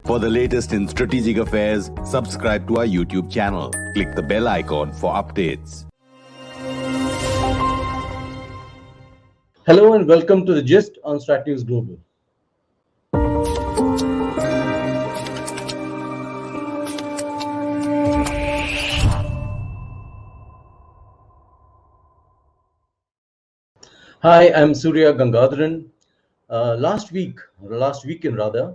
For the latest in strategic affairs, subscribe to our YouTube channel. Click the bell icon for updates. Hello and welcome to the Gist on Strat News Global. Hi, I'm Surya Gangadharan. Last weekend rather,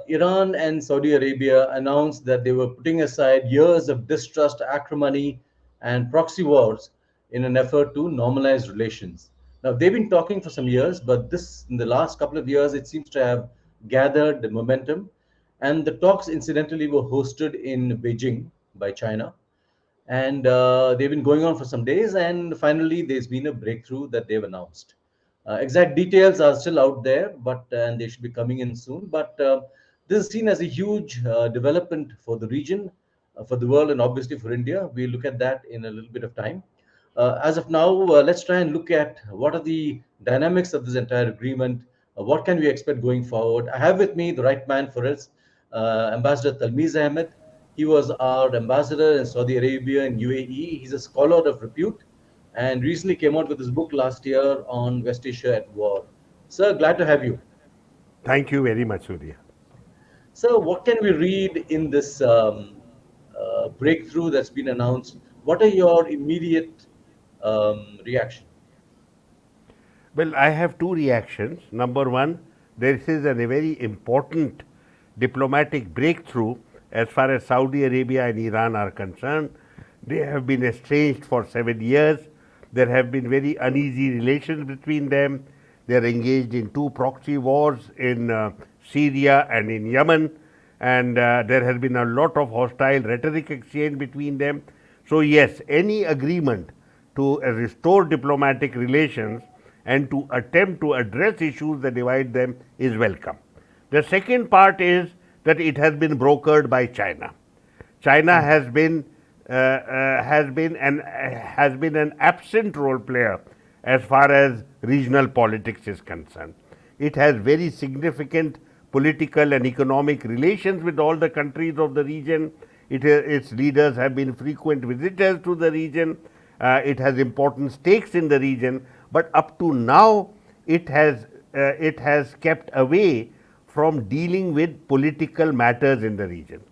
Iran and Saudi Arabia announced that they were putting aside years of distrust, acrimony, and proxy wars in an effort to normalize relations. Now, they've been talking for some years, but in the last couple of years, it seems to have gathered the momentum. And the talks, incidentally, were hosted in Beijing by China. And they've been going on for some days, and finally there's been a breakthrough that they've announced. Exact details are still out there, but and they should be coming in soon. But this is seen as a huge development for the region, for the world, and obviously for India. We'll look at that in a little bit of time. As of now, let's try and look at what are the dynamics of this entire agreement. What can we expect going forward? I have with me the right man for it, Ambassador Talmiz Ahmad. He was our ambassador in Saudi Arabia and UAE. He's a scholar of repute and recently came out with his book last year on West Asia at War. Sir, glad to have you. Thank you very much, Surya. Sir, what can we read in this breakthrough that's been announced? What are your immediate reaction? Well, I have two reactions. Number one, this is a very important diplomatic breakthrough as far as Saudi Arabia and Iran are concerned. They have been estranged for 7 years. There have been very uneasy relations between them. They are engaged in two proxy wars in Syria and in Yemen, and there has been a lot of hostile rhetoric exchange between them. So yes, any agreement to restore diplomatic relations and to attempt to address issues that divide them is welcome. The second part is that it has been brokered by China. China has been an absent role player as far as regional politics is concerned. It has very significant political and economic relations with all the countries of the region. Its leaders have been frequent visitors to the region. It has important stakes in the region, but up to now it has kept away from dealing with political matters in the region.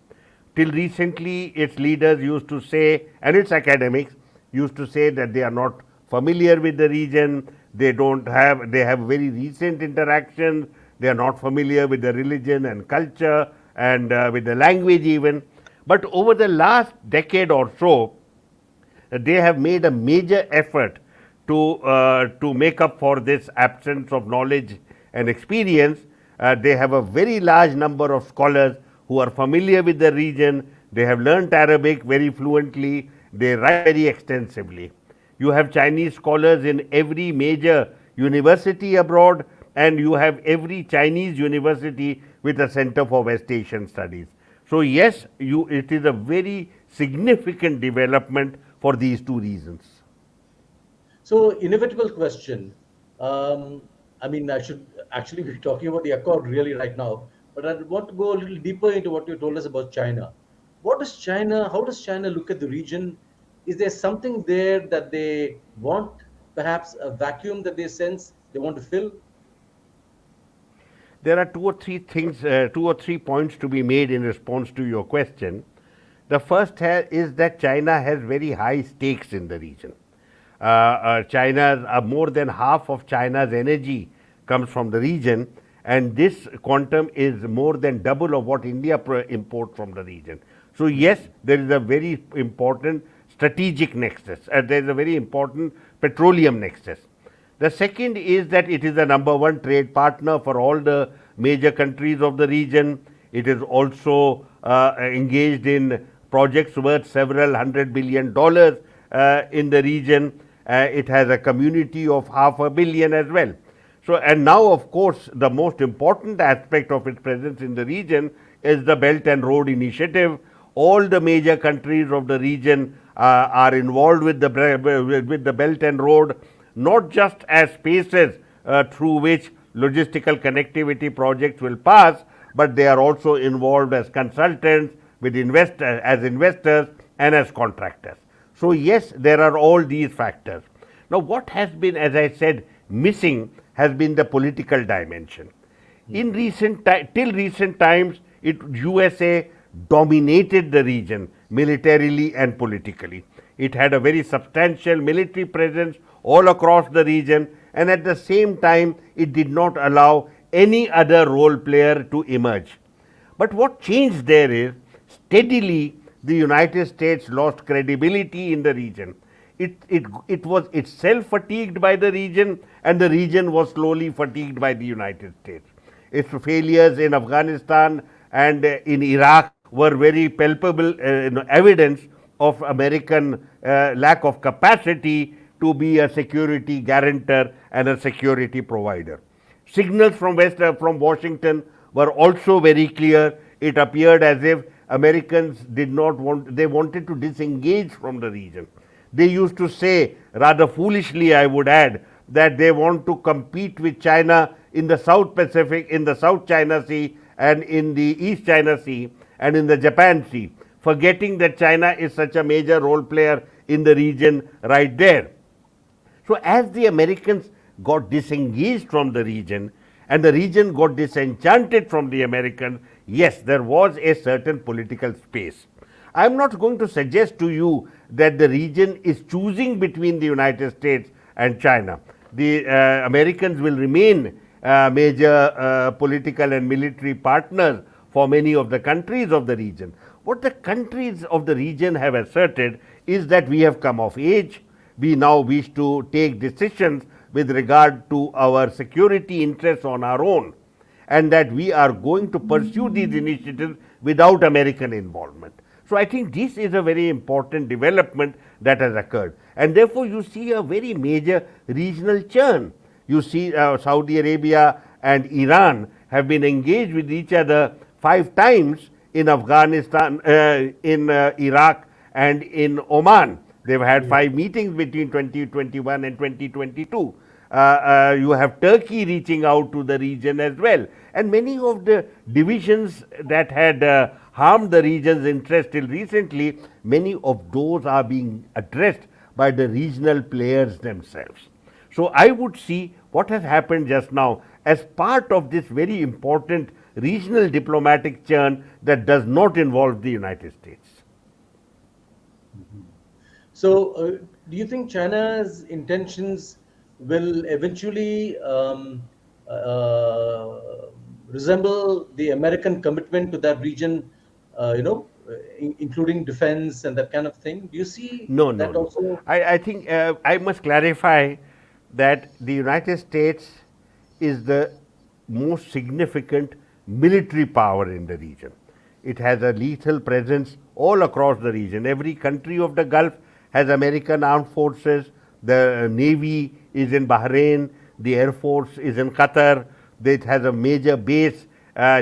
Till recently, its leaders used to say, and its academics used to say, that they are not familiar with the region, they have very recent interactions, they are not familiar with the religion and culture and with the language even. But over the last decade or so, they have made a major effort to make up for this absence of knowledge and experience. They have a very large number of scholars who are familiar with the region. They have learnt Arabic very fluently. They write very extensively. You have Chinese scholars in every major university abroad, and you have every Chinese university with a center for West Asian studies. So yes, it is a very significant development for these two reasons. So, inevitable question. I should actually be talking about the accord really right now, but I want to go a little deeper into what you told us about China. How does China look at the region? Is there something there that they want, perhaps a vacuum that they sense they want to fill? There are two or three points to be made in response to your question. The first is that China has very high stakes in the region. More than half of China's energy comes from the region, and this quantum is more than double of what India imports from the region. So yes, there is a very important strategic nexus, there is a very important petroleum nexus. The second is that it is the number one trade partner for all the major countries of the region. It is also engaged in projects worth several $100 billion in the region. It has a community of 500 million as well. So, and now of course, the most important aspect of its presence in the region is the Belt and Road Initiative. All the major countries of the region are involved with the Belt and Road, not just as spaces through which logistical connectivity projects will pass, but they are also involved as consultants, with as investors and as contractors. So yes, there are all these factors. Now what has been, as I said, missing has been the political dimension. In till recent times, USA dominated the region militarily and politically. It had a very substantial military presence all across the region, and at the same time, it did not allow any other role player to emerge. But what changed there is steadily the United States lost credibility in the region. It was itself fatigued by the region, and the region was slowly fatigued by the United States. Its failures in Afghanistan and in Iraq were very palpable evidence of American lack of capacity to be a security guarantor and a security provider. Signals from from Washington were also very clear. It appeared as if Americans did not want, they wanted to disengage from the region. They used to say, rather foolishly I would add, that they want to compete with China in the South Pacific, in the South China Sea and in the East China Sea and in the Japan Sea, forgetting that China is such a major role player in the region right there. So as the Americans got disengaged from the region and the region got disenchanted from the Americans, yes, there was a certain political space. I am not going to suggest to you that the region is choosing between the United States and China. The Americans will remain major political and military partners for many of the countries of the region. What the countries of the region have asserted is that we have come of age, we now wish to take decisions with regard to our security interests on our own, and that we are going to pursue these initiatives without American involvement. So I think this is a very important development that has occurred, and therefore you see a very major regional churn. You see Saudi Arabia and Iran have been engaged with each other 5 times in Afghanistan, in Iraq and in Oman. They've had 5 meetings between 2021 and 2022. You have Turkey reaching out to the region as well, and many of the divisions that had harmed the region's interest till recently, many of those are being addressed by the regional players themselves. So I would see what has happened just now as part of this very important regional diplomatic churn that does not involve the United States. So, do you think China's intentions will eventually resemble the American commitment to that region, including defense and that kind of thing? Do you see that also? No. I think I must clarify that the United States is the most significant military power in the region. It has a lethal presence all across the region. Every country of the Gulf has American armed forces. The Navy is in Bahrain, the Air Force is in Qatar, it has a major base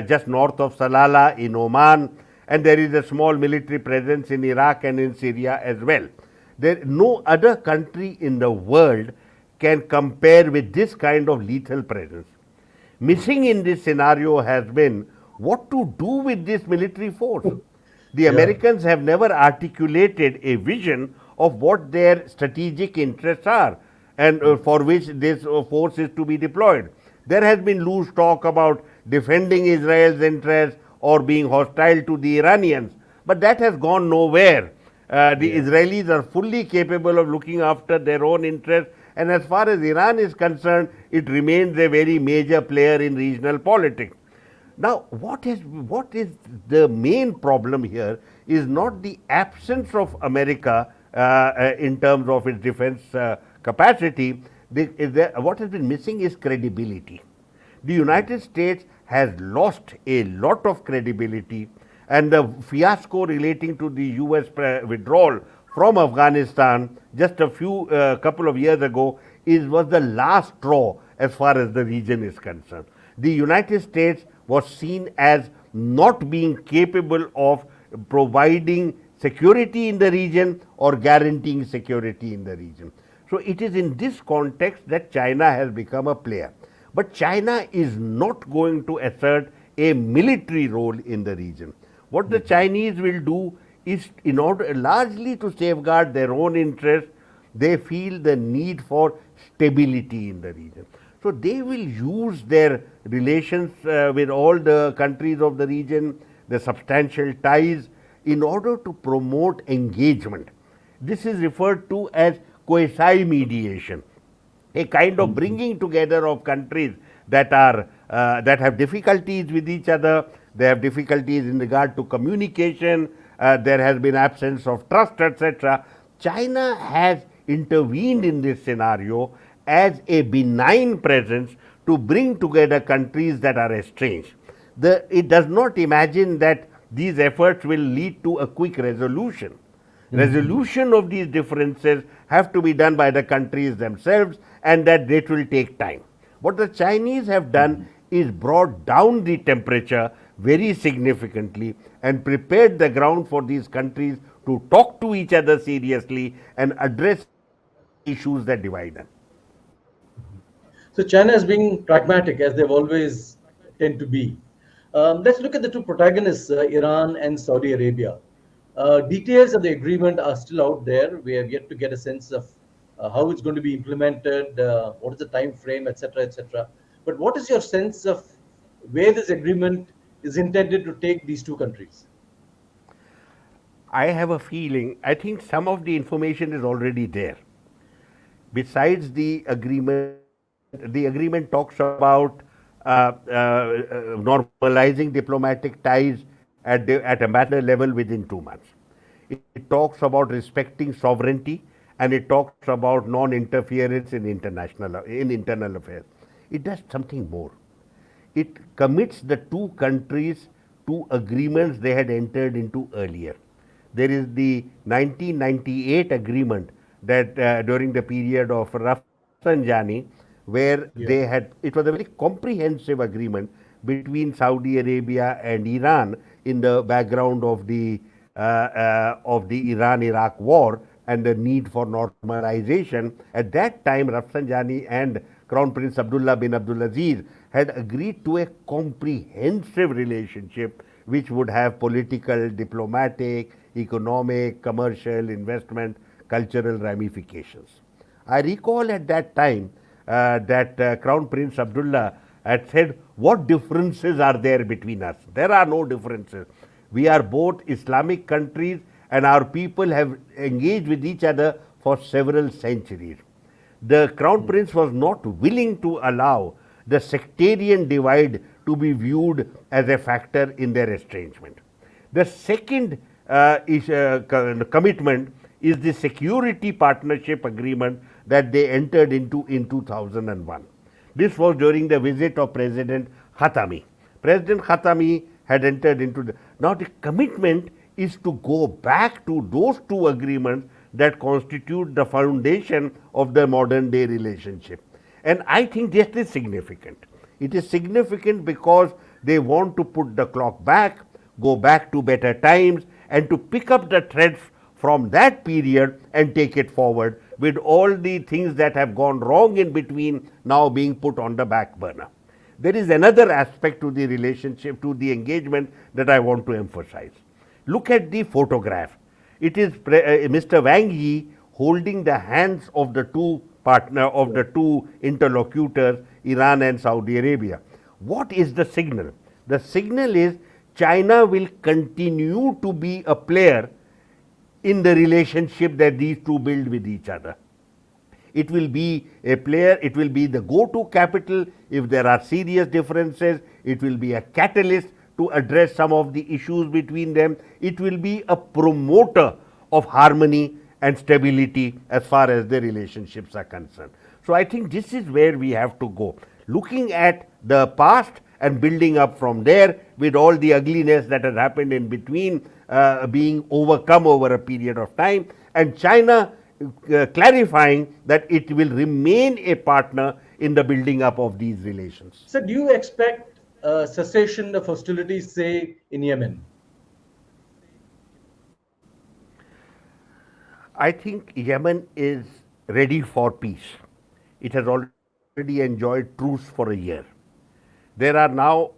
just north of Salalah in Oman, and there is a small military presence in Iraq and in Syria as well. No other country in the world can compare with this kind of lethal presence. Missing in this scenario has been what to do with this military force. The Americans have never articulated a vision of what their strategic interests are and for which this force is to be deployed. There has been loose talk about defending Israel's interests or being hostile to the Iranians, but that has gone nowhere. The Israelis are fully capable of looking after their own interests, and as far as Iran is concerned, it remains a very major player in regional politics. Now, what is the main problem here is not the absence of America in terms of its defense capacity. What has been missing is credibility. The United States has lost a lot of credibility, and the fiasco relating to the US withdrawal from Afghanistan just a couple of years ago was the last straw as far as the region is concerned. The United States was seen as not being capable of providing security in the region or guaranteeing security in the region. So it is in this context that China has become a player. But China is not going to assert a military role in the region. What the Chinese will do is, in order largely to safeguard their own interests, they feel the need for stability in the region. So they will use their relations with all the countries of the region, the substantial ties, in order to promote engagement. This is referred to as quasi-mediation, a kind of bringing together of countries that are that have difficulties with each other. They have difficulties in regard to communication. There has been absence of trust, etc. China has intervened in this scenario as a benign presence to bring together countries that are estranged. It does not imagine that these efforts will lead to a quick resolution. Resolution of these differences have to be done by the countries themselves, and that it will take time. What the Chinese have done is brought down the temperature very significantly and prepared the ground for these countries to talk to each other seriously and address issues that divide them. So China is being pragmatic, as they've always tend to be. Let's look at the two protagonists, Iran and Saudi Arabia. Details of the agreement are still out there. We have yet to get a sense of how it's going to be implemented, what is the time frame, etc., etc. But what is your sense of where this agreement is intended to take these two countries? I have a feeling, I think some of the information is already there. Besides the agreement talks about normalizing diplomatic ties at ambassador level within 2 months. It talks about respecting sovereignty, and it talks about non-interference in internal affairs. It does something more. It commits the two countries to agreements they had entered into earlier. There is the 1998 agreement that during the period of Rafsanjani, where they had, it was a very comprehensive agreement between Saudi Arabia and Iran in the background of the Iran-Iraq war and the need for normalization. At that time, Rafsanjani and Crown Prince Abdullah bin Abdulaziz had agreed to a comprehensive relationship which would have political, diplomatic, economic, commercial, investment, cultural ramifications. I recall at that time that Crown Prince Abdullah had said, what differences are there between us? There are no differences. We are both Islamic countries, and our people have engaged with each other for several centuries. The Crown Prince was not willing to allow the sectarian divide to be viewed as a factor in their estrangement. The second commitment is the security partnership agreement that they entered into in 2001. This was during the visit of President Khatami. President Khatami had entered into the. Now, the commitment is to go back to those two agreements that constitute the foundation of the modern day relationship. And I think this is significant. It is significant because they want to put the clock back, go back to better times, and to pick up the threads from that period and take it forward, with all the things that have gone wrong in between now being put on the back burner. There is another aspect to the relationship, to the engagement, that I want to emphasize. Look at the photograph. It is Mr. Wang Yi holding the hands of the two interlocutors, Iran and Saudi Arabia. What is the signal? The signal is China will continue to be a player in the relationship that these two build with each other. It will be a player, it will be the go-to capital if there are serious differences. It will be a catalyst to address some of the issues between them. It will be a promoter of harmony and stability as far as the relationships are concerned. So I think this is where we have to go, looking at the past and building up from there, with all the ugliness that has happened in between being overcome over a period of time, and China clarifying that it will remain a partner in the building up of these relations. So do you expect cessation of hostilities, say, in Yemen? I think Yemen is ready for peace. It has already enjoyed truce for a year. There are now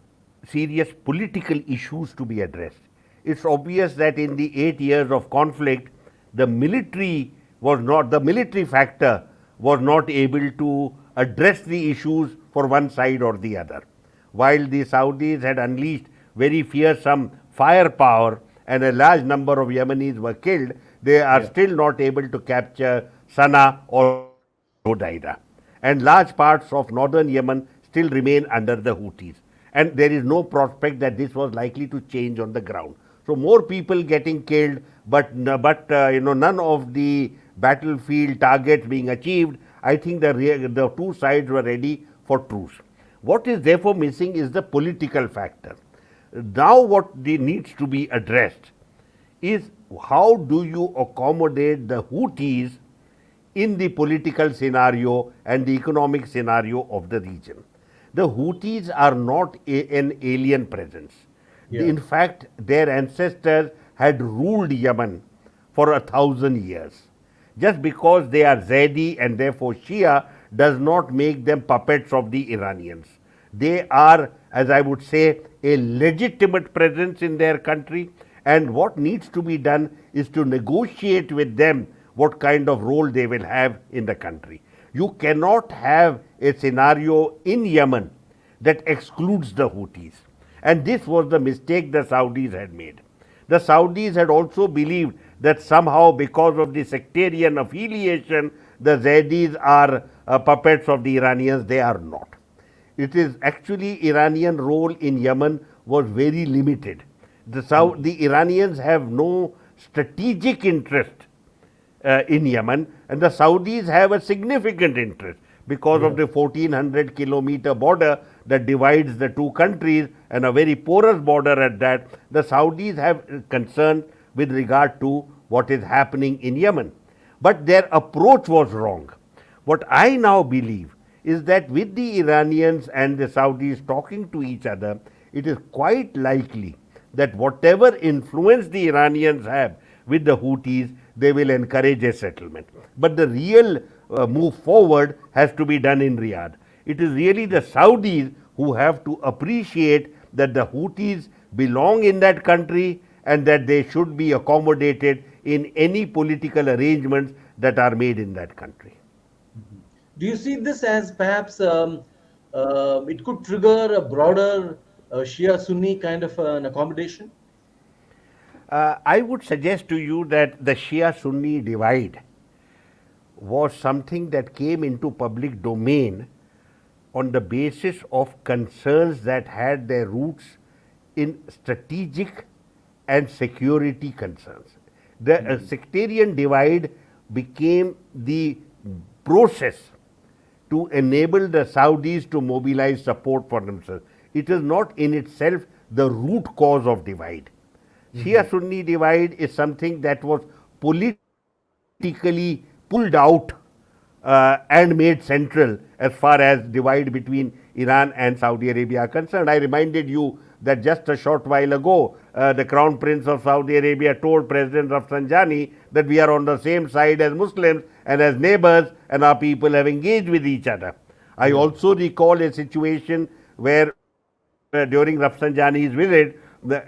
serious political issues to be addressed. It's obvious that in the 8 years of conflict, the military factor was not able to address the issues for one side or the other. While the Saudis had unleashed very fearsome firepower and a large number of Yemenis were killed, they are still not able to capture Sana'a or Hodeida. And large parts of northern Yemen still remain under the Houthis. And there is no prospect that this was likely to change on the ground. So more people getting killed, but none of the battlefield targets being achieved. I think the two sides were ready for truce. What is therefore missing is the political factor. Now what needs to be addressed is how do you accommodate the Houthis in the political scenario and the economic scenario of the region. The Houthis are not an alien presence. Yeah. In fact, their ancestors had ruled Yemen for 1,000 years. Just because they are Zaidi and therefore Shia does not make them puppets of the Iranians. They are, as I would say, a legitimate presence in their country, and what needs to be done is to negotiate with them what kind of role they will have in the country. You cannot have a scenario in Yemen that excludes the Houthis. And this was the mistake the Saudis had made. The Saudis had also believed that somehow because of the sectarian affiliation, the Zaidis are puppets of the Iranians. They are not. It is actually Iranian role in Yemen was very limited. The Iranians have no strategic interest in Yemen, and the Saudis have a significant interest because of the 1400 kilometer border that divides the two countries, and a very porous border at that. The Saudis have concern with regard to what is happening in Yemen. But their approach was wrong. What I now believe is that with the Iranians and the Saudis talking to each other, it is quite likely that whatever influence the Iranians have with the Houthis, they will encourage a settlement. But the real move forward has to be done in Riyadh. It is really the Saudis who have to appreciate that the Houthis belong in that country and that they should be accommodated in any political arrangements that are made in that country. Do you see this as perhaps it could trigger a broader Shia-Sunni kind of an accommodation? I would suggest to you that the Shia-Sunni divide was something that came into public domain on the basis of concerns that had their roots in strategic and security concerns. The sectarian divide became the process to enable the Saudis to mobilize support for themselves. It is not in itself the root cause of divide. Shia-Sunni divide is something that was politically pulled out and made central as far as divide between Iran and Saudi Arabia are concerned. I reminded you that just a short while ago, the Crown Prince of Saudi Arabia told President Rafsanjani that we are on the same side as Muslims and as neighbors, and our people have engaged with each other. I also recall a situation where during Rafsanjani's visit,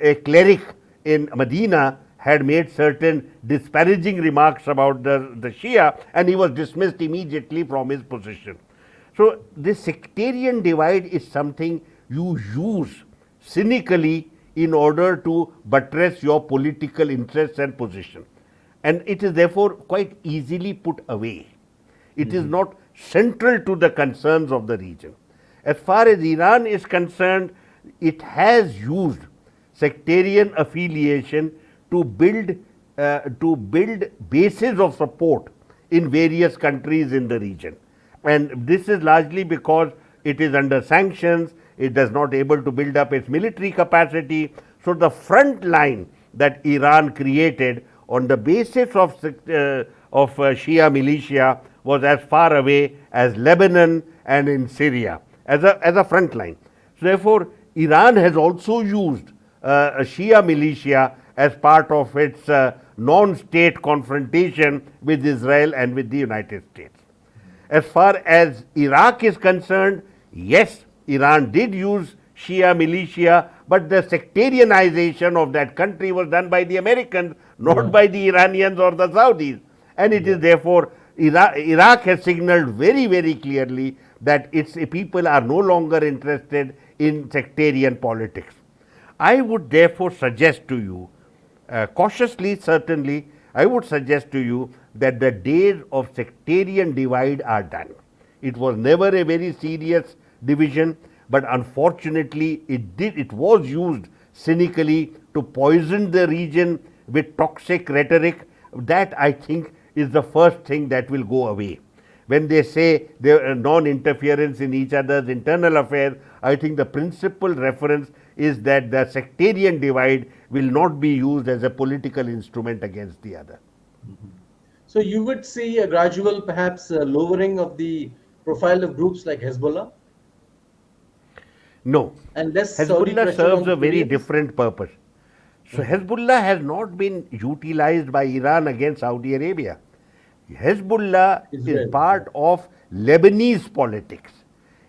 a cleric in Medina had made certain disparaging remarks about the Shia, and he was dismissed immediately from his position. So this sectarian divide is something you use cynically in order to buttress your political interests and position. And it is therefore quite easily put away. It is not central to the concerns of the region. As far as Iran is concerned, it has used sectarian affiliation to build bases of support in various countries in the region. And this is largely because it is under sanctions, it is not able to build up its military capacity. So the front line that Iran created on the basis of Shia militia was as far away as Lebanon and in Syria as a front line. So therefore, Iran has also used a Shia militia as part of its non-state confrontation with Israel and with the United States. As far as Iraq is concerned, yes, Iran did use Shia militia, but the sectarianization of that country was done by the Americans, not by the Iranians or the Saudis. And it is therefore, Iraq has signaled very, very clearly that its people are no longer interested in sectarian politics. I would therefore suggest to you, cautiously certainly, I would suggest to you that the days of sectarian divide are done. It was never a very serious division, but unfortunately it was used cynically to poison the region with toxic rhetoric. That, I think, is the first thing that will go away. When they say there are non-interference in each other's internal affairs, I think the principal reference is that the sectarian divide will not be used as a political instrument against the other. So you would see a gradual, perhaps, lowering of the profile of groups like Hezbollah? No. And less Saudi Hezbollah pressure serves on a very Syrians? different purpose. So Hezbollah has not been utilized by Iran against Saudi Arabia. Hezbollah Israel. is part of Lebanese politics.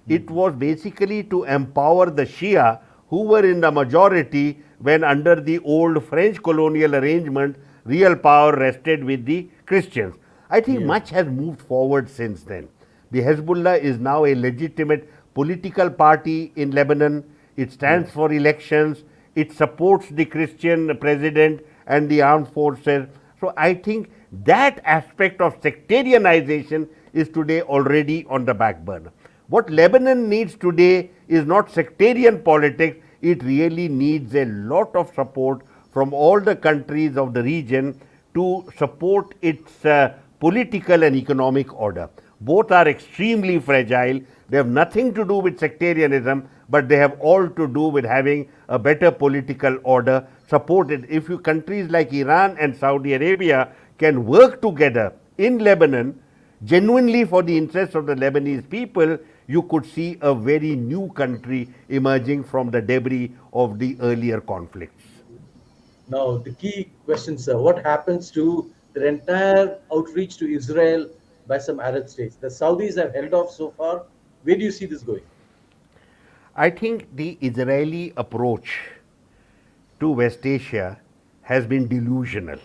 It was basically to empower the Shia, who were in the majority when under the old French colonial arrangement, real power rested with the Christians. I think much has moved forward since then. The Hezbollah is now a legitimate political party in Lebanon. It stands for elections. It supports the Christian president and the armed forces. So I think that aspect of sectarianization is today already on the back burner. What Lebanon needs today is not sectarian politics. It really needs a lot of support from all the countries of the region to support its political and economic order. Both are extremely fragile. They have nothing to do with sectarianism, but they have all to do with having a better political order supported. If you countries like Iran and Saudi Arabia can work together in Lebanon, genuinely for the interests of the Lebanese people, you could see a very new country emerging from the debris of the earlier conflicts. Now, the key question, sir, what happens to the entire outreach to Israel by some Arab states? The Saudis have held off so far. Where do you see this going? I think the Israeli approach to West Asia has been delusional.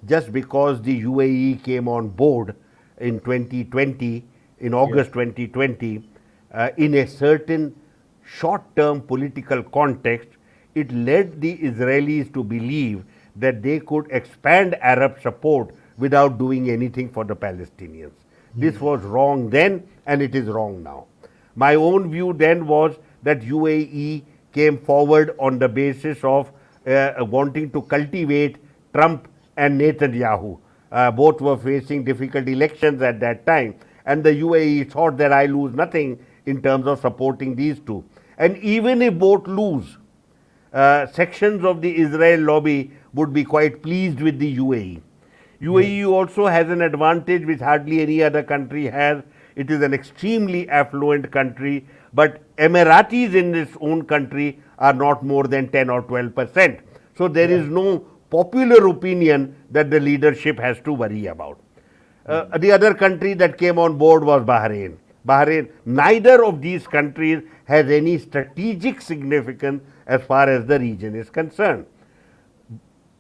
Just because the UAE came on board in 2020, in August 2020, in a certain short-term political context, it led the Israelis to believe that they could expand Arab support without doing anything for the Palestinians. This was wrong then and it is wrong now. My own view then was that UAE came forward on the basis of wanting to cultivate Trump and Netanyahu. Both were facing difficult elections at that time, and the UAE thought that I lose nothing in terms of supporting these two. And even if both lose, sections of the Israel lobby would be quite pleased with the UAE. UAE also has an advantage which hardly any other country has. It is an extremely affluent country, but Emiratis in its own country are not more than 10 or 12%. So there is no popular opinion that the leadership has to worry about. The other country that came on board was Bahrain. Neither of these countries has any strategic significance as far as the region is concerned.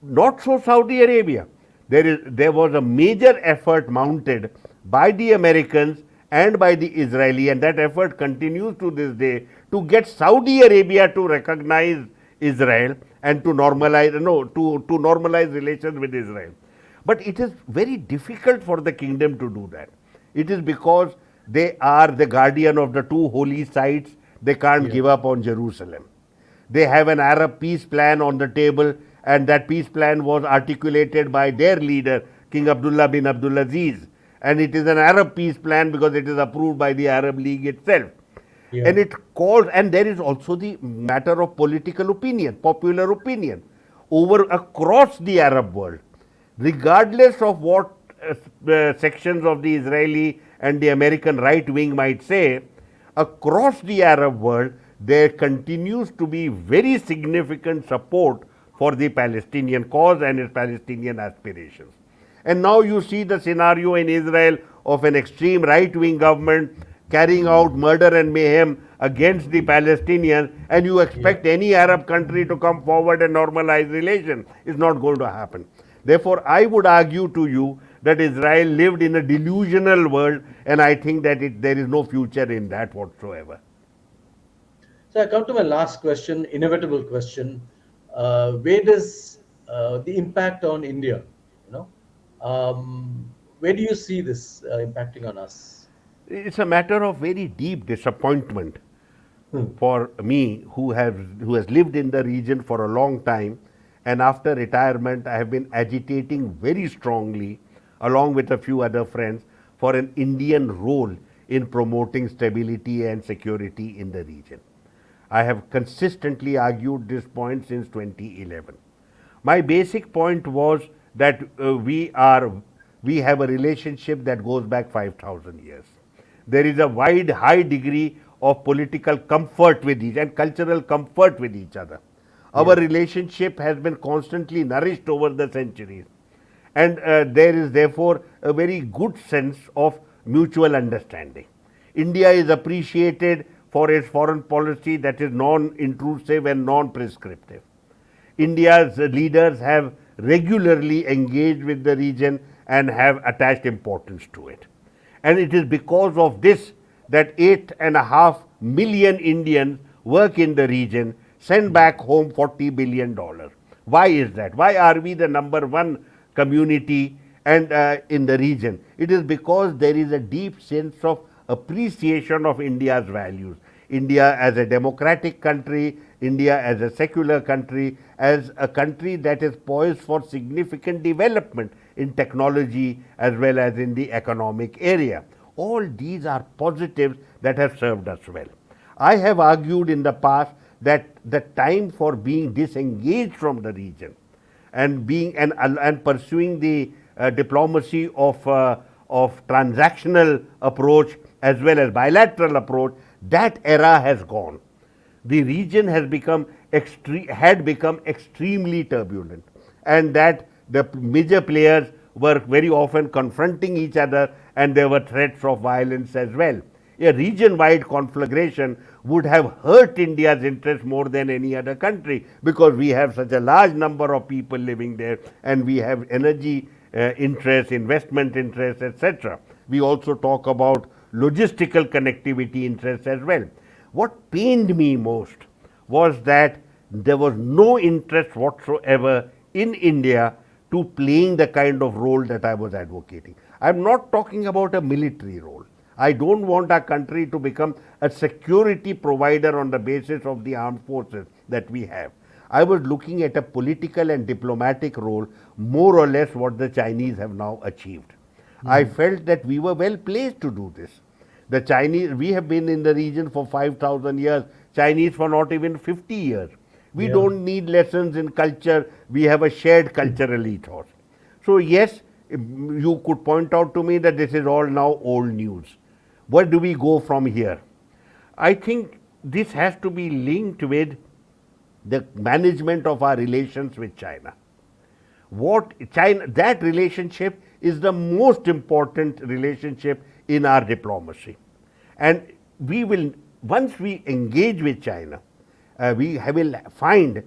Not so Saudi Arabia. There was a major effort mounted by the Americans and by the Israeli, and that effort continues to this day, to get Saudi Arabia to recognize Israel and to normalize relations with Israel. But it is very difficult for the kingdom to do that. It is because they are the guardian of the two holy sites. They can't give up on Jerusalem. They have an Arab peace plan on the table, and that peace plan was articulated by their leader, King Abdullah bin Abdulaziz. And it is an Arab peace plan because it is approved by the Arab League itself. And it calls, and there is also the matter of political opinion, popular opinion, across the Arab world. Regardless of what sections of the Israeli and the American right wing might say, across the Arab world, there continues to be very significant support for the Palestinian cause and its Palestinian aspirations. And now you see the scenario in Israel of an extreme right-wing government carrying out murder and mayhem against the Palestinians, and you expect any Arab country to come forward and normalize relations. It's not going to happen. Therefore, I would argue to you that Israel lived in a delusional world, and I think that there is no future in that whatsoever. So I come to my last question, inevitable question. Where does the impact on India, you know, where do you see this impacting on us? It's a matter of very deep disappointment for me, who has lived in the region for a long time, and after retirement I have been agitating very strongly, along with a few other friends, for an Indian role in promoting stability and security in the region. I have consistently argued this point since 2011. My basic point was that we have a relationship that goes back 5,000 years. There is a high degree of political comfort with each and cultural comfort with each other. Our relationship has been constantly nourished over the centuries, and there is therefore a very good sense of mutual understanding. India is appreciated for its foreign policy that is non-intrusive and non-prescriptive. India's leaders have regularly engaged with the region and have attached importance to it. And it is because of this that 8.5 million Indians work in the region, send back home $40 billion. Why is that? Why are we the number one community and in the region? It is because there is a deep sense of appreciation of India's values. India as a democratic country, India as a secular country, as a country that is poised for significant development in technology as well as in the economic area. All these are positives that have served us well. I have argued in the past that the time for being disengaged from the region and pursuing the diplomacy of transactional approach as well as bilateral approach, that era has gone. The region had become extremely turbulent, and that the major players were very often confronting each other, and there were threats of violence as well. A region-wide conflagration would have hurt India's interest more than any other country, because we have such a large number of people living there, and we have energy interests, investment interests, etc. We also talk about logistical connectivity interests as well. What pained me most was that there was no interest whatsoever in India to playing the kind of role that I was advocating. I am not talking about a military role. I don't want our country to become a security provider on the basis of the armed forces that we have. I was looking at a political and diplomatic role, more or less what the Chinese have now achieved. I felt that we were well placed to do this. The Chinese, we have been in the region for 5,000 years, Chinese for not even 50 years. We don't need lessons in culture, we have a shared cultural ethos. So yes, you could point out to me that this is all now old news. Where do we go from here? I think this has to be linked with the management of our relations with China. That relationship is the most important relationship in our diplomacy. And we will, once we engage with China, we will find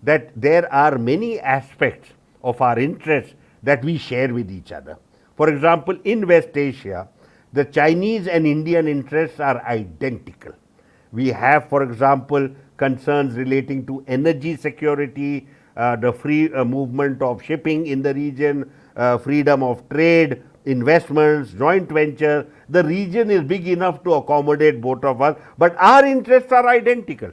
that there are many aspects of our interests that we share with each other. For example, in West Asia, the Chinese and Indian interests are identical. We have, for example, concerns relating to energy security, the free movement of shipping in the region, freedom of trade, investments, joint venture. The region is big enough to accommodate both of us, but our interests are identical.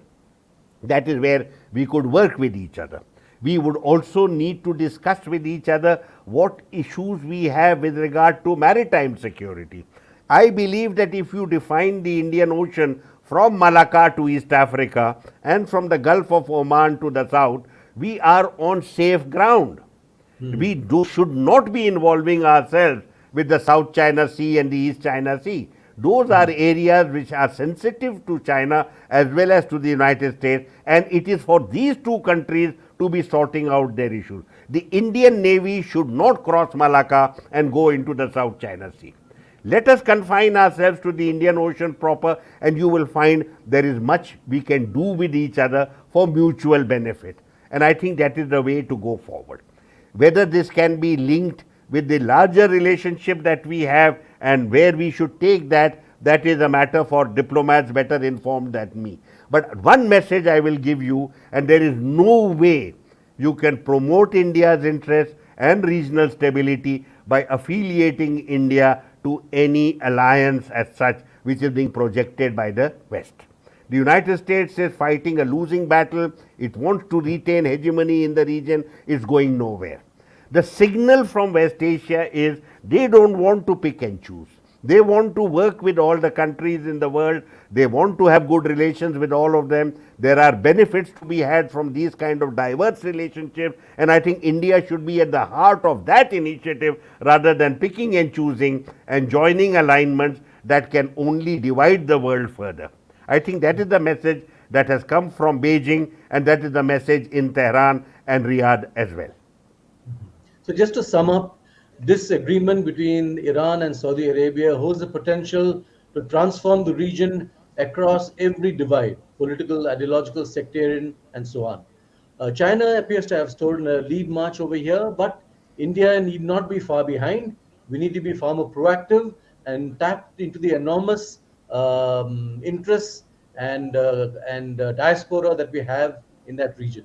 That is where we could work with each other. We would also need to discuss with each other what issues we have with regard to maritime security. I believe that if you define the Indian Ocean from Malacca to East Africa and from the Gulf of Oman to the south, we are on safe ground. We should not be involving ourselves with the South China Sea and the East China Sea. Those are areas which are sensitive to China as well as to the United States, and it is for these two countries to be sorting out their issues. The Indian Navy should not cross Malacca and go into the South China Sea. Let us confine ourselves to the Indian Ocean proper, and you will find there is much we can do with each other for mutual benefit. And I think that is the way to go forward. Whether this can be linked with the larger relationship that we have and where we should take that, that is a matter for diplomats better informed than me. But one message I will give you, and there is no way you can promote India's interests and regional stability by affiliating India to any alliance as such which is being projected by the West. The United States is fighting a losing battle. It wants to retain hegemony in the region. It's going nowhere. The signal from West Asia is they don't want to pick and choose. They want to work with all the countries in the world. They want to have good relations with all of them. There are benefits to be had from these kind of diverse relationships, and I think India should be at the heart of that initiative rather than picking and choosing and joining alignments that can only divide the world further. I think that is the message that has come from Beijing, and that is the message in Tehran and Riyadh as well. So just to sum up, this agreement between Iran and Saudi Arabia holds the potential to transform the region across every divide, political, ideological, sectarian, and so on. China appears to have stolen a lead march over here, but India need not be far behind. We need to be far more proactive and tap into the enormous interests and diaspora that we have in that region.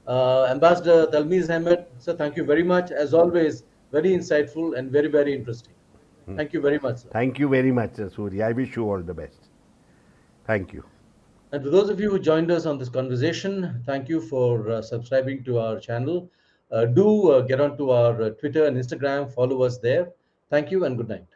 Ambassador Talmiz Ahmad, sir, thank you very much. As always, very insightful and very, very interesting. Thank you very much, sir. Thank you very much, Surya. I wish you all the best. Thank you. And to those of you who joined us on this conversation, thank you for subscribing to our channel. Do get onto our Twitter and Instagram, follow us there. Thank you and good night.